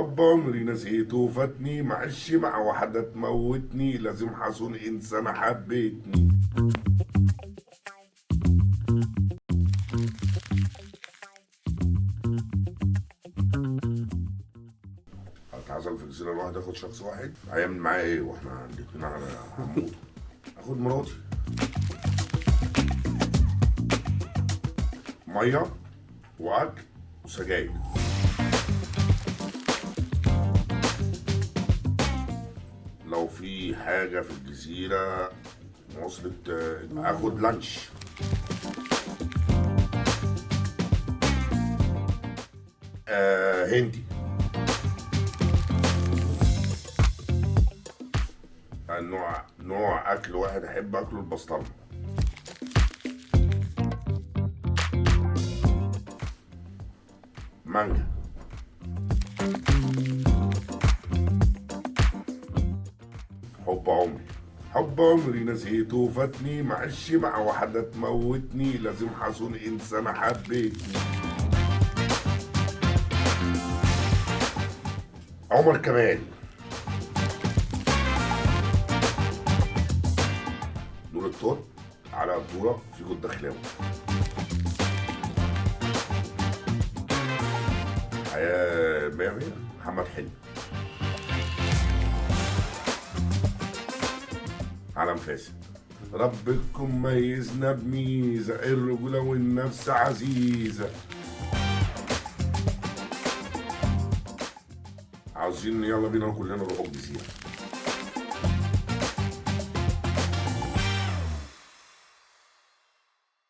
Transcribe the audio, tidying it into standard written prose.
حب عمري نسيته فاتني، معش مع واحدة تموتني، لازم حصون إنسان حبيتني. هتعزل في جزيرة الواحد ياخد شخص واحد، هيعمل معايا ايه واحنا الاتنين على هنموت؟ اخد مراتي، ميه واكل وسجاير. لو في حاجه في الجزيره وصلت اخد لانش. هندي. نوع اكل واحد احب اكله البسطرمه. مانجا. حب عمري، حب عمري نسيته فاتني، معش مع واحدة تموتني، لازم حصون إنسان حبيتني. عمر كمال. نور الطور، على الدورة، فيجو الدخلاوي. حياة مية مية، محمد حلمي. عالم فاسد. ربكم ميزنا بميزة، الرجولة والنفس عزيزة. عاوزين يلا بينا كلنا نروح الجزيرة.